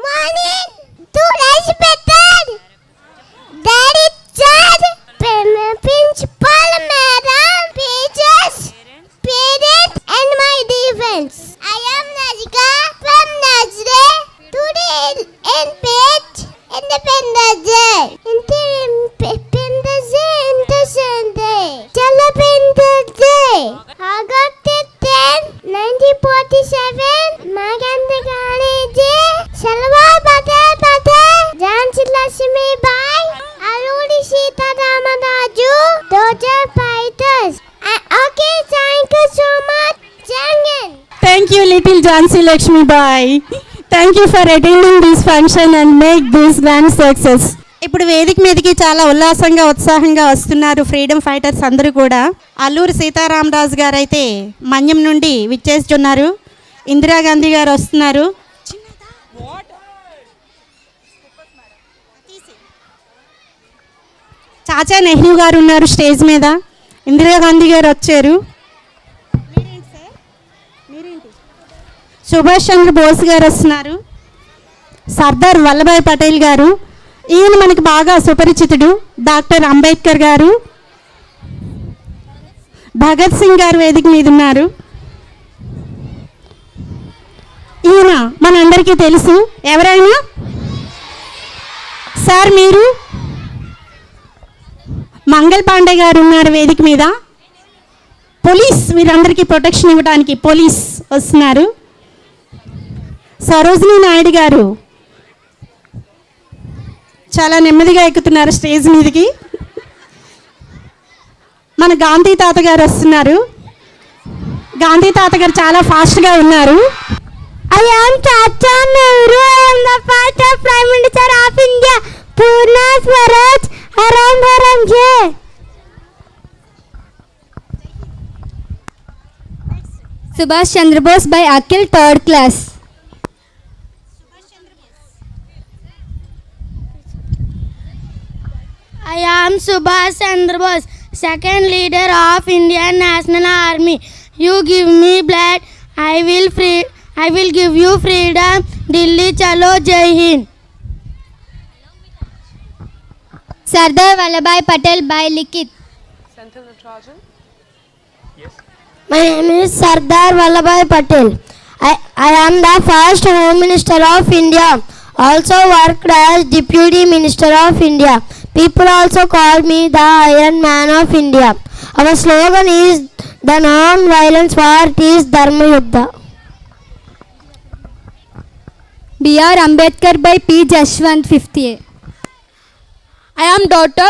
Morning to respected Daddy Chad, Principal Madam, teachers, parents and my defense. I am Nazika from Nazre. Today in page Independence Day. Independence Day, Independence Day. Independence Day. August 10, 1947. Mahatma Gandhi, Sarvar Patel, Jhansi Lakshmibai, Alluri Sita Ramaraju, those are fighters. Okay, thank you so much. Jangan. Thank you, little Jhansi Lakshmibai. Thank you for attending this function and make this grand success. ఇప్పుడు వేదిక మీదకి చాలా ఉల్లాసంగా ఉత్సాహంగా వస్తున్నారు freedom fighters అందరూ కూడా. అల్లూరి సీతారామరాజు గారు అయితే మన్యం నుండి విచ్చేస్తున్నారు. ఇందిరాగాంధీ గారు వస్తున్నారు. చాచా నెహ్రూ గారు ఉన్నారు స్టేజ్ మీద. ఇందిరాగాంధీ గారు వచ్చారు. సుభాష్ చంద్రబోస్ గారు వస్తున్నారు. సర్దార్ వల్లభాయ్ పటేల్ గారు, ఈయన మనకు బాగా సుపరిచితుడు. డాక్టర్ అంబేద్కర్ గారు, భగత్ సింగ్ గారు వేదిక మీద ఉన్నారు. ఈయన మనందరికీ తెలుసు. ఎవరైనా సార్ మీరు? మంగళ్ పాండే గారు ఉన్నారు వేదిక మీద. పోలీస్, వీరందరికీ ప్రొటెక్షన్ ఇవ్వడానికి పోలీస్ వస్తున్నారు. సరోజినీ నాయుడు గారు చాలా నెమ్మదిగా ఎక్కుతున్నారు స్టేజ్ మీదకి. మన గాంధీ తాత గారు వస్తున్నారు. గాంధీ తాత గారు చాలా ఫాస్ట్గా ఉన్నారు. I am Chacha Nehru. I am the first Prime Minister of India. Purna Swaraj, Haram Haram Jai. Subhash Chandra Bose by Akhil, 3rd class. I am Subhash Chandra Bose, second leader of Indian National Army. You give me blood, I will give you freedom. Delhi chalo, Jai Hind. Sardar Vallabhbhai Patel by Likit. Central Nitrogen. My name is Sardar Vallabhbhai Patel. I am the first Home Minister of India. Also worked as Deputy Minister of India. People also call me the Iron Man of India. Our slogan is the non-violence war is Dharma Yuddha. B.R. Ambedkar by P. Jashwant, 5th A. I am Dr.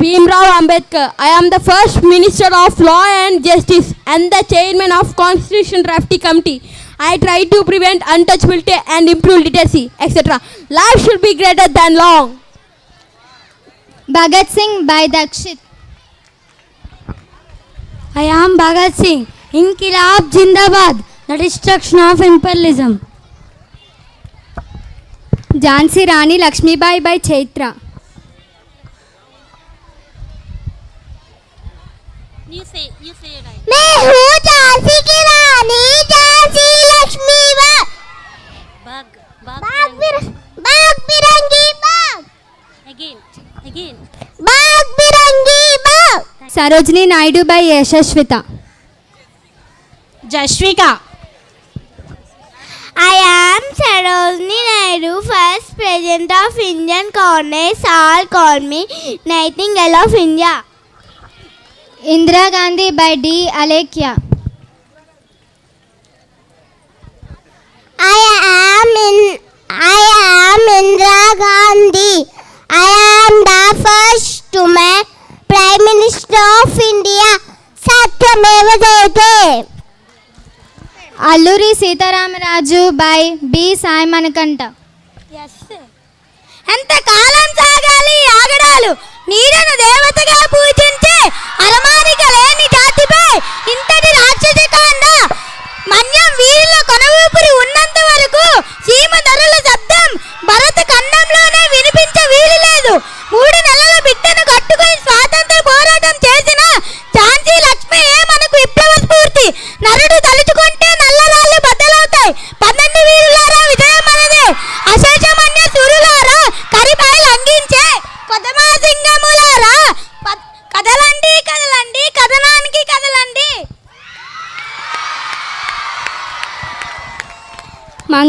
Bhimrao Ambedkar. I am the first Minister of Law and Justice and the Chairman of Constitution Drafting Committee. I try to prevent untouchability and improve literacy, etc. Life should be greater than law. Bhagat Singh by Dakshit. I am Bhagat Singh. Inkilab Jindabad. The destruction of imperialism. Jhansi Rani Lakshmibai by Chaitra. You say it right. मैं हूँ झांसी की रानी, झांसी लक्ष्मीबाई. बाग बिरंगी बाग. Again. बाग बिरंगी बाग. Sarojini Naidu by Yashashvita. Jasvika. I am Sarojini Naidu, first President of Indian Congress. All call me Nightingale of India. Indira Gandhi by D. Alekia. I am Indira Gandhi. I am the first woman Prime Minister of India. Satyameva Jayate. Alluri Sitaramraju by B. Sai Manakanta. ఎంతకాలం సాగాలి ఆగడాలు, నీడను దేవతగా పూజించే అలమానిక లేని జాతిపై ఇంతటి రాక్షసకాండ. మన్యం వీరిలో కొన ఊపిరి ఉన్నంత వరకు సీమ ధరల శబ్దం భరత ఖండంలోనే వినిపించే వీలు లేదు. 3 నెలల బిడ్డను కట్టుకొని స్వాతంత్ర పోరాటం చేసిన ఝాన్సీ లక్ష్మీయే మనకు విప్లవ స్ఫూర్తి. నరుడు తలుచుకుంటే నల్లరాళ్ళు బద్దలవుతాయి. 12 వీరులారా విజయం మనదే.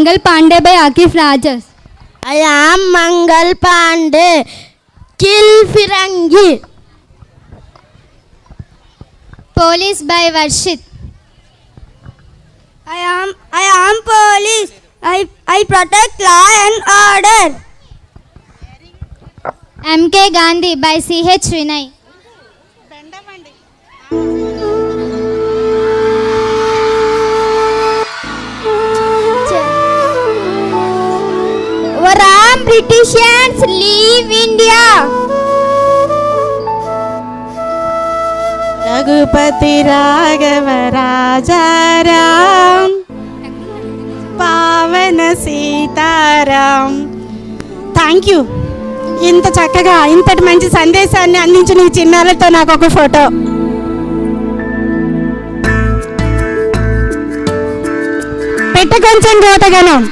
Mangal Pandey by Akif Rajas. I am Mangal Pandey. Kill Firangi. Police by Varshit. I am police. I protect law and order. MK Gandhi by CH Vinay. Varam Britishans leave India. Raghupathi Raghava Rajaram పావన Sitaram. Thank you. ఇంత చక్కగా ఇంతటి మంచి సందేశాన్ని అందించిన ఈ చిన్నారులతో నాకు ఒక ఫోటో. పెట్ట కొంచెం గోతగనం.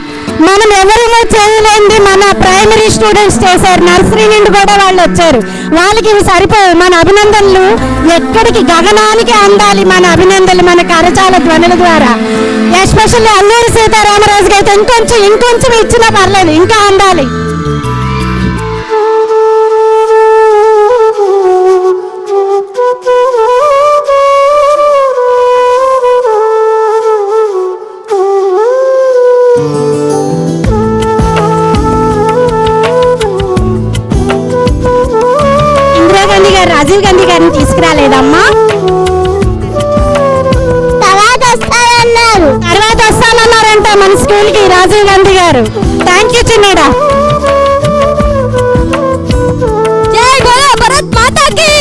మనం ఎవరైనా చేయలేంది మన ప్రైమరీ స్టూడెంట్స్ చేశారు. నర్సరీ నుండి కూడా వాళ్ళు వచ్చారు. వాళ్ళకి ఇవి సరిపోవు. మన అభినందనలు ఎక్కడికి గగనానికి అందాలి. మన అభినందనలు మన కరచాల ధ్వనుల ద్వారా. ఎస్పెషల్లీ అల్లూరి సీతారామరాజు అయితే ఇంకొంచెం ఇచ్చినా పర్లేదు, ఇంకా అందాలి. రాజీవ్ గాంధీ గారిని తీసుకురాలేదమ్మా? తర్వాత వస్తానన్నారంట మన స్కూల్కి రాజీవ్ గాంధీ గారు. థ్యాంక్ యూ చిన్నడా. జై బోలో భారత్ మాతాకి.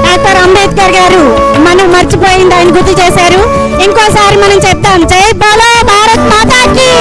డాక్టర్ అంబేద్కర్ గారు మనం మర్చిపోయింది ఆయన గుర్తు చేశారు. ఇంకోసారి మనం చెప్తాం జై బోలో భారత్ మాతాకి.